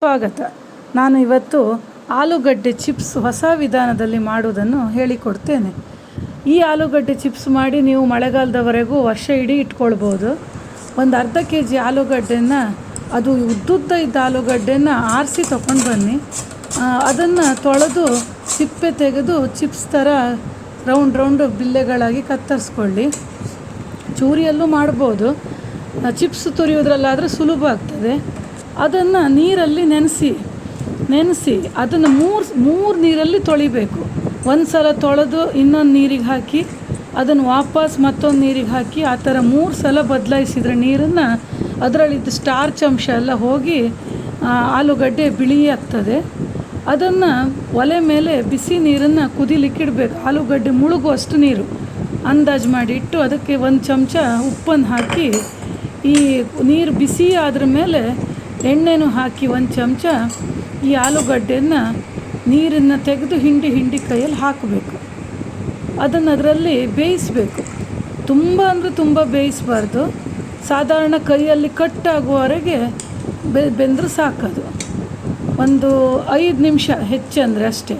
ಸ್ವಾಗತ. ನಾನು ಇವತ್ತು ಆಲೂಗಡ್ಡೆ ಚಿಪ್ಸ್ ಹೊಸ ವಿಧಾನದಲ್ಲಿ ಮಾಡುವುದನ್ನು ಹೇಳಿಕೊಡ್ತೇನೆ. ಈ ಆಲೂಗಡ್ಡೆ ಚಿಪ್ಸ್ ಮಾಡಿ ನೀವು ಮಳೆಗಾಲದವರೆಗೂ ವರ್ಷ ಇಡೀ ಇಟ್ಕೊಳ್ಬೋದು. ಒಂದು ಅರ್ಧ kg ಆಲೂಗಡ್ಡೆನ, ಅದು ಉದ್ದುದ್ದ ಇದ್ದ ಆಲೂಗಡ್ಡೆನ ಆರಿಸಿ ತೊಗೊಂಡು ಬನ್ನಿ. ಅದನ್ನು ತೊಳೆದು ಸಿಪ್ಪೆ ತೆಗೆದು ಚಿಪ್ಸ್ ಥರ ರೌಂಡ್ ಬಿಲ್ಲೆಗಳಾಗಿ ಕತ್ತರಿಸ್ಕೊಳ್ಳಿ. ಚೂರಿಯಲ್ಲೂ ಮಾಡ್ಬೋದು, ಚಿಪ್ಸ್ ತುರಿಯೋದ್ರಲ್ಲಾದರೆ ಸುಲಭ ಆಗ್ತದೆ. ಅದನ್ನು ನೀರಲ್ಲಿ ನೆನೆಸಿ ಅದನ್ನು ಮೂರು ನೀರಲ್ಲಿ ತೊಳಿಬೇಕು. ಒಂದು ಸಲ ತೊಳೆದು ಇನ್ನೊಂದು ನೀರಿಗೆ ಹಾಕಿ ಅದನ್ನು ವಾಪಸ್ ಮತ್ತೊಂದು ನೀರಿಗೆ ಹಾಕಿ ಆ ಥರ 3 ಸಲ ಬದಲಾಯಿಸಿದರೆ ನೀರನ್ನು ಅದರಲ್ಲಿದ್ದ ಸ್ಟಾರ್ಚ್ ಅಂಶ ಎಲ್ಲ ಹೋಗಿ ಆಲೂಗಡ್ಡೆ ಬಿಳಿ ಆಗ್ತದೆ. ಅದನ್ನು ಒಲೆ ಮೇಲೆ ಬಿಸಿ ನೀರನ್ನು ಕುದಿಲಿಕ್ಕಿಡಬೇಕು. ಆಲೂಗಡ್ಡೆ ಮುಳುಗುವಷ್ಟು ನೀರು ಅಂದಾಜು ಮಾಡಿ ಇಟ್ಟು ಅದಕ್ಕೆ 1 ಚಮಚ ಉಪ್ಪನ್ನು ಹಾಕಿ, ಈ ನೀರು ಬಿಸಿ ಆದ್ರ ಮೇಲೆ ಎಣ್ಣೆನೂ ಹಾಕಿ 1 ಚಮಚ ಈ ಆಲೂಗಡ್ಡೆಯನ್ನು ನೀರನ್ನು ತೆಗೆದು ಹಿಂಡಿ ಕೈಯಲ್ಲಿ ಹಾಕಬೇಕು. ಅದನ್ನು ಅದರಲ್ಲಿ ಬೇಯಿಸಬೇಕು. ತುಂಬ ಅಂದರೆ ತುಂಬ ಬೇಯಿಸಬಾರ್ದು. ಸಾಧಾರಣ ಕೈಯಲ್ಲಿ ಕಟ್ಟಾಗುವವರೆಗೆ ಬೆಂದರೆ ಸಾಕದು. ಒಂದು 5 ನಿಮಿಷ ಹೆಚ್ಚಂದರೆ ಅಷ್ಟೇ.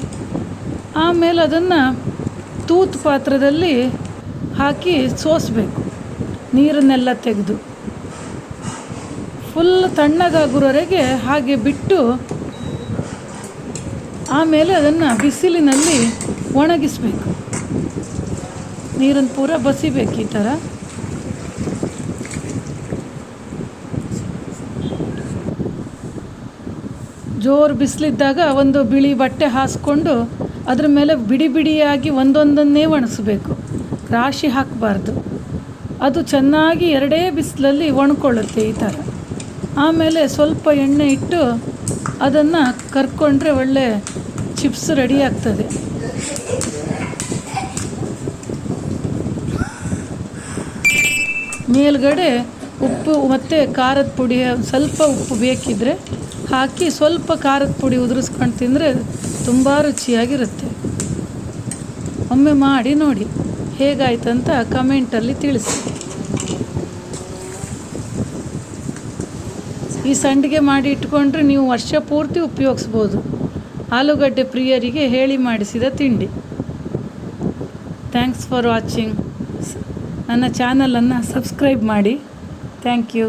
ಆಮೇಲೆ ಅದನ್ನು ತೂತು ಪಾತ್ರದಲ್ಲಿ ಹಾಕಿ ಸೋಸಬೇಕು. ನೀರನ್ನೆಲ್ಲ ತೆಗೆದು ಫುಲ್ ತಣ್ಣಗಾಗುವವರೆಗೆ ಹಾಗೆ ಬಿಟ್ಟು ಆಮೇಲೆ ಅದನ್ನು ಬಿಸಿಲಿನಲ್ಲಿ ಒಣಗಿಸಬೇಕು. ನೀರನ್ನು ಪೂರ ಬಸಿಬೇಕು. ಈ ಥರ ಜೋರು ಬಿಸಿಲಿದ್ದಾಗ ಒಂದು ಬಿಳಿ ಬಟ್ಟೆ ಹಾಸ್ಕೊಂಡು ಅದ್ರ ಮೇಲೆ ಬಿಡಿಯಾಗಿ ಒಂದೊಂದನ್ನೇ ಒಣಗಿಸ್ಬೇಕು. ರಾಶಿ ಹಾಕಬಾರ್ದು. ಅದು ಚೆನ್ನಾಗಿ 2 ಬಿಸಿಲಲ್ಲಿ ಒಣಕೊಳ್ಳುತ್ತೆ ಈ ಥರ. ಆಮೇಲೆ ಸ್ವಲ್ಪ ಎಣ್ಣೆ ಇಟ್ಟು ಅದನ್ನು ಕರ್ಕೊಂಡ್ರೆ ಒಳ್ಳೆ ಚಿಪ್ಸ್ ರೆಡಿ ಆಗ್ತದೆ. ಮೇಲ್ಗಡೆ ಉಪ್ಪು ಮತ್ತು ಖಾರದ ಪುಡಿ, ಸ್ವಲ್ಪ ಉಪ್ಪು ಬೇಕಿದ್ದರೆ ಹಾಕಿ ಸ್ವಲ್ಪ ಖಾರದ ಪುಡಿ ಉದುರಿಸ್ಕೊಂಡು ತಿಂದರೆ ತುಂಬ ರುಚಿಯಾಗಿರುತ್ತೆ. ಒಮ್ಮೆ ಮಾಡಿ ನೋಡಿ, ಹೇಗಾಯ್ತಂತ ಕಮೆಂಟಲ್ಲಿ ತಿಳಿಸಿ. ಈ ಸಂಡಿಗೆ ಮಾಡಿ ಇಟ್ಕೊಂಡ್ರೆ ನೀವು ವರ್ಷ ಪೂರ್ತಿ ಉಪಯೋಗಿಸ್ಬೋದು. ಆಲೂಗಡ್ಡೆ ಪ್ರಿಯರಿಗೆ ಹೇಳಿ ಮಾಡಿಸಿದ ತಿಂಡಿ. Thanks for watching. ನನ್ನ ಚಾನಲನ್ನು ಸಬ್ಸ್ಕ್ರೈಬ್ ಮಾಡಿ. Thank you.